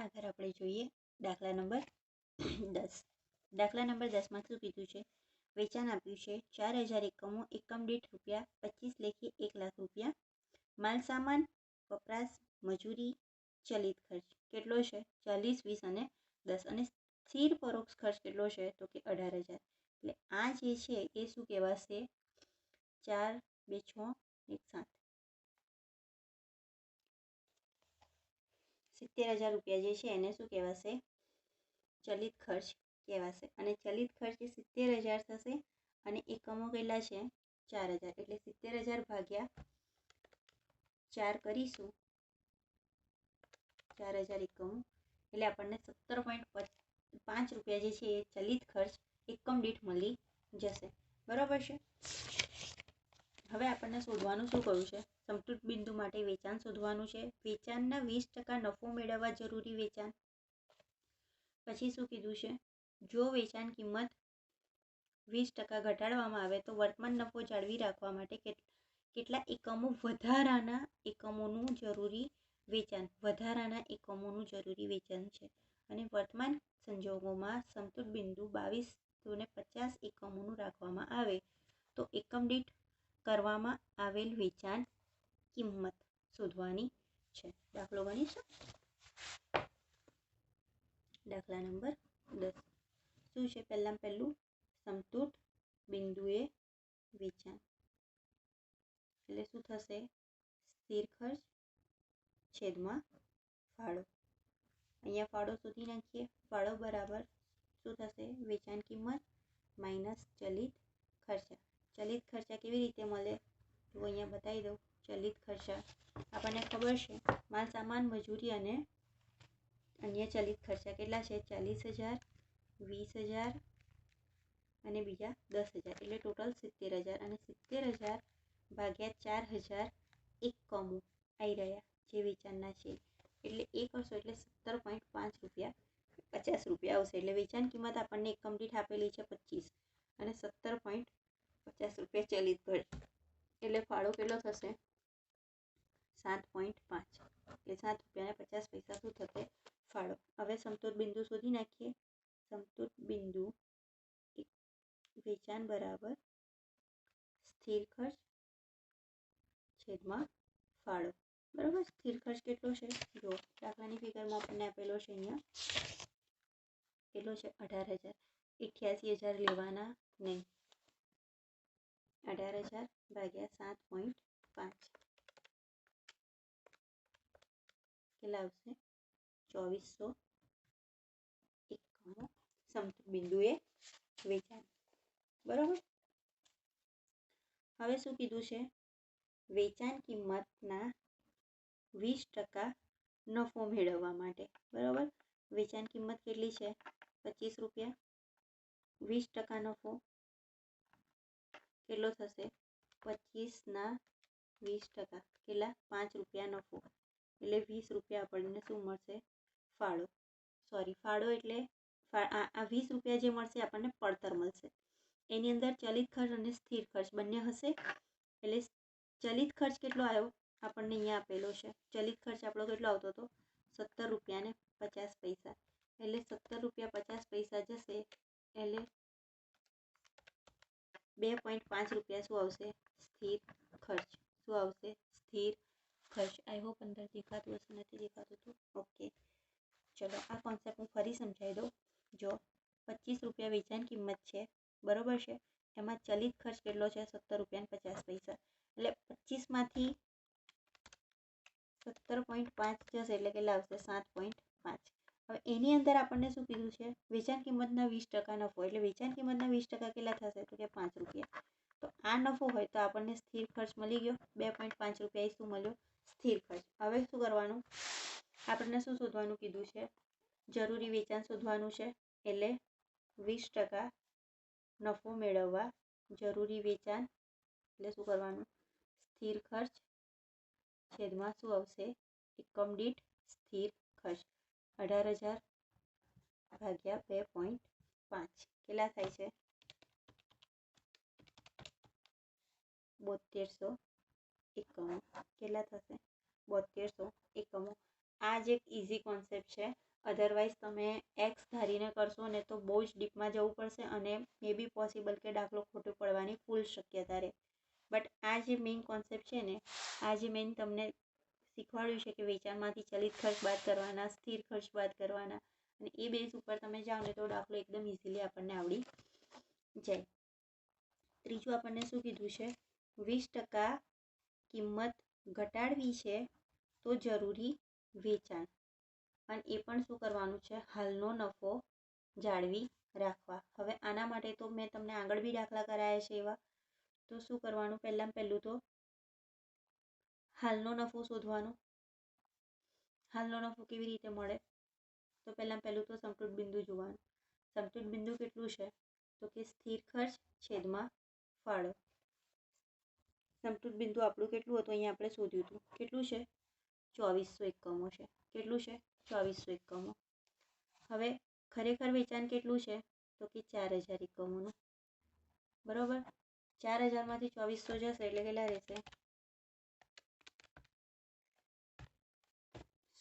આગળ આપણે જોઈએ દાખલા નંબર 10. દાખલા નંબર 10માં શું કીધું છે? વેચાણ આપ્યું છે 4000 એકમો, એકમ દીઠ ₹25 લેખે 1 લાખ રૂપિયા. માલ સામાન, વપરાશ, મજૂરી, ચલિત ખર્ચ કેટલો છે? 40, 20 અને 10. અને સ્થિર પરોક્ષ ખર્ચ કેટલો છે? તો કે 18,000. એટલે આ જે છે એ શું કહેવાશે? 4, 2, 6, 1, 7. 70,000 રૂપિયા જે છે એને શું કહેવાશે? ચલિત ખર્ચ કહેવાશે. અને ચલિત ખર્ચ એ 70,000 થશે અને એકમો કેટલા છે? 4,000. એટલે 70,000 ભાગ્યા 4 કરીશું, 4,000 એકમો, એટલે આપણને 17.5 રૂપિયા જે છે એ ચલિત ખર્ચ એકમ દીઠ મળી જશે. બરાબર છે. હવે આપણને શોધવાનું શું કહ્યું છે? સંતૃપ્ત બિંદુ માટે વેચાણ શોધવાનું છે. વેચાણના 20% નફો મેળવવા જરૂરી વેચાણ. પછી શું કીધું છે? જો વેચાણ કિંમત 20% ઘટાડવામાં આવે તો વર્તમાન નફો જાળવી રાખવા માટે કેટલા એકમો વધારાના એકમોનું જરૂરી વેચાણ છે. અને વર્તમાન સંજોગોમાં સંતૃપ્ત બિંદુ 2250 એકમોનું રાખવામાં આવે તો એકમ દીઠ કરવામાં આવેલ વેચાણ કિંમત શોધવાની છે. દાખલો ગણીશું. દાખલા નંબર 10 શું છે? પહેલું સંતૃપ્ત બિંદુએ વેચાણ એટલે શું થશે? સ્થિર ખર્ચ છેદમાં ફાળો. અહીંયા ફાળો શોધી નાખીએ. ફાળો બરાબર શું થશે? વેચાણ કિંમત માઇનસ ચલિત ખર્ચા. ચલિત ખર્ચા કેવી રીતે મળે? તો અહીંયા બતાવી દઉં. ચલિત ખર્ચા આપણને ખબર છે માલ સામાન, મજૂરી અને અન્ય ચલિત ખર્ચા કેટલા છે? 40,000, 20,000 અને બીજા 10,000. એટલે ટોટલ 70,000. અને 70,000 ભાગ્યા 4,000 એકમો આવી રહ્યા જે વેચાણના છે. એટલે એ કરશો એટલે 17.5 રૂપિયા 50 રૂપિયા આવશે. એટલે વેચાણ કિંમત આપણને એકમ દીઠ આપેલી છે 25 અને 17.50 રૂપિયા ચલિત ખર્ચ. એટલે ફાળો કેટલો થશે? 7.5. એટલે 7 રૂપિયા અને 50 પૈસા શું થશે? ફાળો. હવે સંતૃપ્ત બિંદુ શોધી નાખીએ. સંતૃપ્ત બિંદુ વેચાણ બરાબર સ્થિર ખર્ચ છેદમાં ફાળો. બરાબર. સ્થિર ખર્ચ કેટલો છે? જો દાખલાની ફિગરમાં આપણને આપેલો છે. અહીંયા કેટલો છે? 18,000. 88,000 લેવાના નહીં. 18,000 ભાગ્યા 7.5 કેટલા આવશે? 2400 એકમો સંતૃપ્ત બિંદુએ વેચાણ. બરાબર. હવે શું કીધું છે? વેચાણ કિંમતના 20% નફો મેળવવા માટે. બરાબર. વેચાણ કિંમત કેટલી છે? 25 રૂપિયા. 20% નફો કેટલો થશે? 25 ના 20% કેટલા? 5 રૂપિયા નફો. એટલે 20 રૂપિયા આપણને શું મળશે? ફાળો. ફાળો એટલે આ 20 રૂપિયા જે મળશે આપણને પડતર મળશે. એની અંદર ચલિત ખર્ચ અને સ્થિર ખર્ચ બંને હશે. એટલે ચલિત ખર્ચ કેટલો આવ્યો? આપણને અહીંયા આપેલો છે. ચલિત ખર્ચ આપણો કેટલો આવતો હતો? 17 રૂપિયા ને 50 પૈસા. એટલે 17 રૂપિયા 50 પૈસા જશે. એટલે 2.5 રૂપિયા શું આવશે? સ્થિર ખર્ચ. શું આવશે? સ્થિર ખર્ચ. આઈ હોપ અંદર દેખાતું હશે. નથી દેખાતું તો ઓકે. ચલો આ કોન્સેપ્ટ હું ફરી સમજાવી દઉં. જો 25 રૂપિયા વેચાણ કિંમત છે. બરોબર છે. એમાં ચલિત ખર્ચ કેટલો છે? 17 રૂપિયા 50 પૈસા. એટલે 25 માંથી 17.5 જશે એટલે કેટલા આવશે? 7.5. હવે એની અંદર આપણને શું કીધું છે? વેચાણ કિંમતના 20% નફો. એટલે વેચાણ કિંમતના 20% કેટલા થશે? તો કે 5 રૂપિયા. તો આ નફો હોય તો આપણને સ્થિર ખર્ચ મળી ગયો. 2.5 રૂપિયા શું મળ્યો? સ્થિર ખર્ચ. હવે શું કરવાનું? આપણને શું શોધવાનું કીધું છે? જરૂરી વેચાણ શોધવાનું છે. એટલે 20% નફો મેળવવા જરૂરી વેચાણ એટલે શું કરવાનું? સ્થિર ખર્ચ છેદમાં શું આવશે? એકમ દીઠ સ્થિર ખર્ચ. 18,000 ભાગ્યા 2.5 કેટલા થાય છે? 7200 એકમો. કેટલા થશે? 7200 એકમો. આ જ એક ઇઝી કોન્સેપ્ટ છે. અધરવાઇઝ તમે એક્સ ધારીને કરશો ને તો બહુ જ ડીપમાં જવું પડશે અને મે બી પોસિબલ કે દાખલો ખોટો પડવાની ફૂલ શક્યતા રહે. બટ આ જે મેઇન કોન્સેપ્ટ છે ને, આ જે મેઇન તમને શીખવાડ્યું છે કે વેચાણમાંથી ચલિત ખર્ચ બાદ કરવાના, સ્થિર ખર્ચ બાદ કરવાના, અને એ બેઝ ઉપર તમે જાઓ ને તો દાખલો એકદમ ઇઝીલી આપણને આવડી જાય. ત્રીજું આપણને શું કીધું છે? 20% કિંમત ઘટાડવી છે તો જરૂરી વેચાણ, અને એ પણ શું કરવાનું છે? હાલનો નફો જાળવી રાખવા. હવે આના માટે તો મેં તમને આગળ બી દાખલા કરાયા છે એવા. તો શું કરવાનું? પહેલું તો હાલનો નફો શોધવાનો. હાલનો નફો કેવી રીતે મળે? તો પહેલું તો સમતૂર બિંદુ જોવાનું. સમતૂર બિંદુ કેટલું છે? તો કે સ્થિર ખર્ચ છેદમાં ફાળો. સમતૂર બિંદુ આપણું કેટલું હતું? અહીંયા આપણે શોધ્યું હતું. કેટલું છે? 2400 એકમો છે. કેટલું છે? 2400 એકમો. હવે ખરેખર વેચાણ કેટલું છે? તો કે 4000 એકમોનું. બરોબર? 4000માંથી 2400 જશે એટલે કેટલા રહેશે?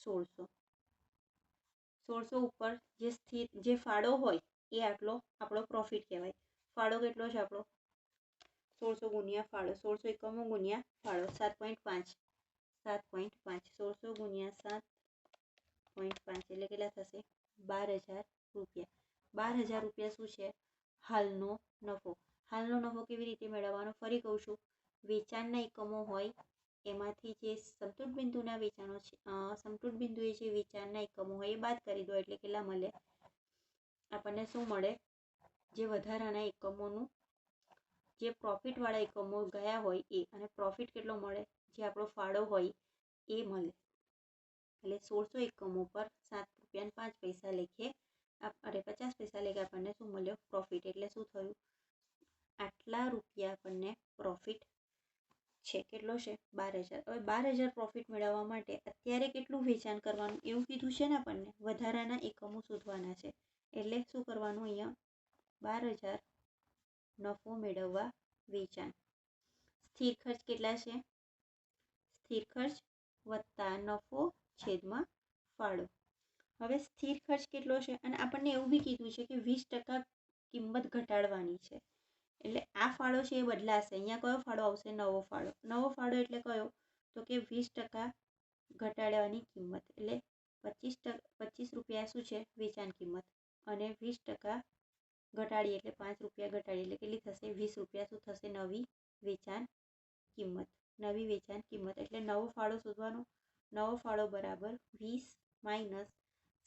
1600. 1600 ઉપર જે ફાળો હોય એ આટલો આપણો પ્રોફિટ કહેવાય. ફાળો કેટલો છે આપણો? 1600 ગુણ્યા ફાળો. 1600 એકમો ગુણ્યા ફાળો 7.5. 1600 ગુણ્યા 7.5 એટલે કેટલા થશે? 12000 રૂપિયા. 12000 રૂપિયા શું છે? હાલનો નફો. હાલનો નફો કેવી રીતે મેળવવાનો? ફરી કહું છું, વેચાણના એકમો હોય એમાંથી જે સમતૂર બિંદુના વેચાણો છે, સમતૂર બિંદુએ જે વેચાણના એકમો હોય એ બાદ કરી દો એટલે કેટલા મળે? આપણને શું મળે? જે વધારાના એકમોનું, જે પ્રોફિટવાળા એકમો ગયા હોય એ, અને પ્રોફિટ કેટલો મળે? જે આપણો ફાળો હોય એ મળે. એટલે 1600 એકમો પર 7 રૂપિયા 5 પૈસા લેખે, 50 પૈસા લેખે આપણને શું મળ્યો? પ્રોફિટ. એટલે શું થયું? આટલા રૂપિયા આપણને પ્રોફિટ છે. કેટલો છે? 12000. હવે 12000 પ્રોફિટ મેળવવા માટે અત્યારે કેટલું વેચાણ કરવાનું એવું કીધું છે ને આપણને? વધારાના એકમો શોધવાના છે. એટલે શું કરવાનું? અહીંયા 12000 નફો મેળવવા વેચાણ. સ્થિર ખર્ચ કેટલા છે? સ્થિર ખર્ચ વત્તા નફો છેદમાં ફાળો. હવે સ્થિર ખર્ચ કેટલો છે? અને આપણને એવું બી કીધું છે કે 20% કિંમત ઘટાડવાની છે. એટલે આ ફાળો છે એ બદલાશે. અહીંયા કયો ફાળો આવશે? નવો ફાળો. નવો ફાળો એટલે કયો? તો કે 20% ઘટાડવાની કિંમત. એટલે 25 રૂપિયા શું છે? વેચાણ કિંમત. અને 20% ઘટાડીએ એટલે 5 રૂપિયા ઘટાડીએ એટલે કેટલી થશે? 20 રૂપિયા શું થશે? નવી વેચાણ કિંમત. નવી વેચાણ કિંમત એટલે નવો ફાળો શોધવાનો. નવો ફાળો બરાબર 20 -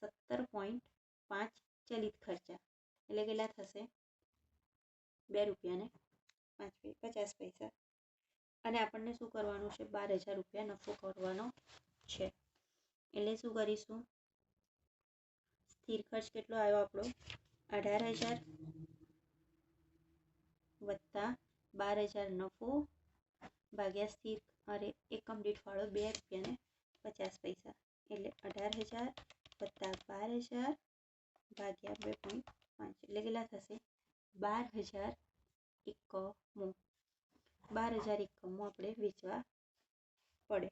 17.5 ચલિત ખર્ચા એટલે કેટલા થશે? 2 રૂપિયા 50 પૈસા. અને આપણને શું કરવાનું છે? 12000 રૂપિયા નફો કરવાનો છે. એટલે શું કરીશું? સ્થિર ખર્ચ કેટલો આવ્યો આપણો? 18000 વત્તા 12000 નફો ભાગ્યા સ્થિર એકમ દીઠ ફાળો 2 રૂપિયા 50 પૈસા. એટલે 18000 વત્તા 12000 ભાગ્યા 2.5 એટલે કેટલા થશે? 12000 એકમો. 12000 એકમો આપણે વેચવા પડે.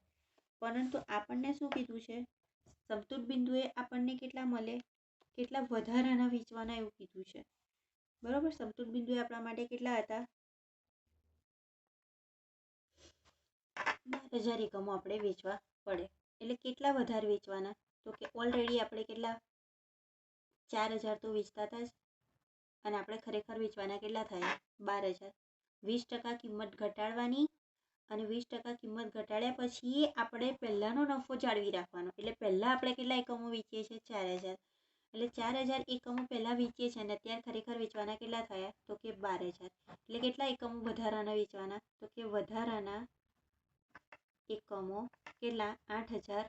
પરંતુ આપણને શું કીધું છે? સમતૂર બિંદુએ આપણને કેટલા મળે? કેટલા વધારાના વેચવાના એવું કીધું છે. બરોબર? સમતૂર બિંદુએ આપણા માટે કેટલા હતા? 12000 એકમો આપણે વેચવા પડે. એટલે કેટલા વધારે વેચવાના? તો કે ઓલરેડી આપણે કેટલા? 4000 તો વેચતા હતા જ, અને આપણે ખરેખર વેચવાના કેટલા થયા? 12000. 20% કિંમત ઘટાડવાની, અને 20% કિંમત ઘટાડ્યા પછી આપણે પહેલાનો નફો જાળવી રાખવાનો. એટલે પહેલા આપણે કેટલા એકમો વેચીએ છીએ? 4000. એટલે 4000 એકમો પહેલા વેચીએ છીએ અને અત્યારે ખરેખર વેચવાના કેટલા થયા? તો કે 12000. એટલે કેટલા એકમો વધારાના વેચવાના? તો કે વધારાના એકમો કેટલા? 8000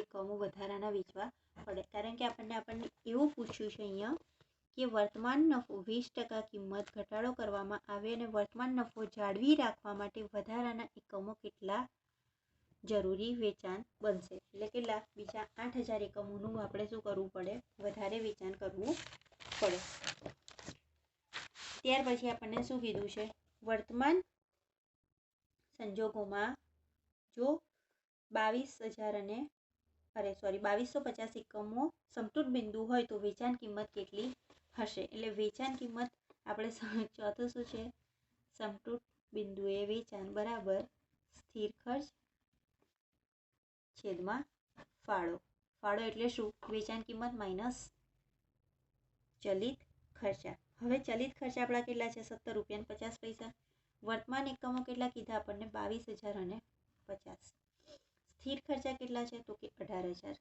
એકમો વધારાના વેચવા પડે. કારણ કે આપણને એવું પૂછ્યું છે અહીંયા કે વર્તમાન નફો 20% કિંમત ઘટાડો કરવામાં આવે અને વર્તમાન નફો જાળવી રાખવા માટે વધારાના એકમો કેટલા જરૂરી વેચાણ બનશે. એટલે કેટલા? બીજા 8000 એકમોનું આપણે શું કરવું પડે? વધારે વેચાણ કરવું પડે. ત્યાર પછી આપણને શું કીધું છે? વર્તમાન સંજોગોમાં જો 22000 અને 2250 એકમો સમતૂર બિંદુ હોય તો વેચાણ કિંમત કેટલી હશે? એટલે વેચાણ કિંમત આપણે ચોથું શું છે? સમતૂર બિંદુએ વેચાણ બરાબર સ્થિર ખર્ચ છેદમાં ફાળો. ફાળો એટલે શું? વેચાણ કિંમત માઇનસ ચલિત ખર્ચા. હવે ચલિત ખર્ચા આપણા કેટલા છે? 17 રૂપિયા 50 પૈસા. વર્તમાન એકમો કેટલા કીધા આપણને? 22,050. સ્થિર ખર્ચા કેટલા છે? તો કે 18,000.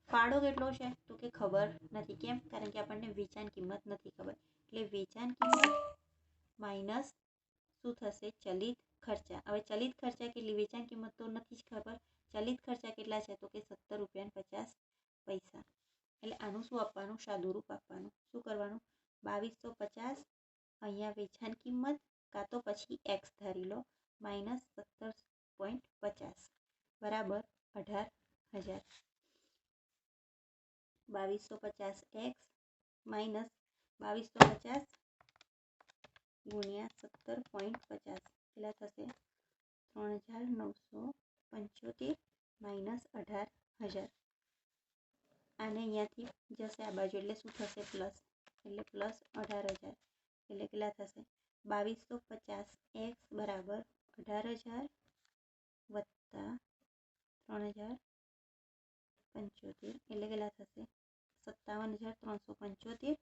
ફાળો કેટલો છે? તો કે ખબર નથી. કેમ? કારણ કે આપણને વેચાણ કિંમત નથી ખબર. એટલે વેચાણ કિંમત માઇનસ શું થશે? ચલિત ખર્ચા. હવે ચલિત ખર્ચા કેટલી? વેચાણ કિંમત તો નથી જ ખબર. ચલિત ખર્ચા કેટલા છે? તો કે 17 રૂપિયા 50 પૈસા. એટલે આનું શું આપવાનું? સાદુરૂપ આપવાનું. શું કરવાનું? 2250 અહીંયા વેચાણ કિંમત કાં તો પછી એક્સ ધારી લો માઇનસ 17.50 બરાબર 18,000. 2250 એક્સ માઇનસ 2250 ગુણ્યા 17.50 કેટલા થશે? 3,975 માઇનસ 18,000. આને અહીંયાથી જશે આ બાજુ એટલે શું થશે? પ્લસ. એટલે પ્લસ 18,000 એટલે કેટલા થશે? 2250 એક્સ બરાબર 18,000 વત્તા 3,075 એટલે કેટલા થશે? 57,375.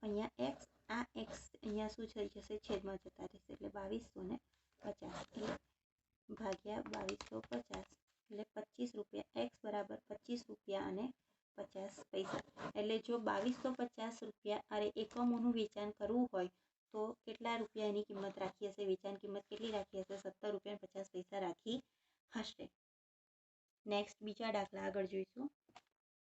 અહીંયા એક્સ, આ એક્સ અહીંયા શું થઈ જશે? છેદમાં જતા રહેશે એટલે 2250 ભાગ્યા 2250 એટલે 25 રૂપિયા. એક્સ બરાબર 25 રૂપિયા અને 50 પૈસા. એટલે જો 2250 રૂપિયા અરે એકમોનું વેચાણ કરવું હોય તો કેટલા રૂપિયા એની કિંમત રાખી હશે? વેચાણ કિંમત કેટલી રાખી હશે? 17 રૂપિયા 50 પૈસા રાખી હશે. નેક્સ્ટ બીજા દાખલા આગળ જોઈશું.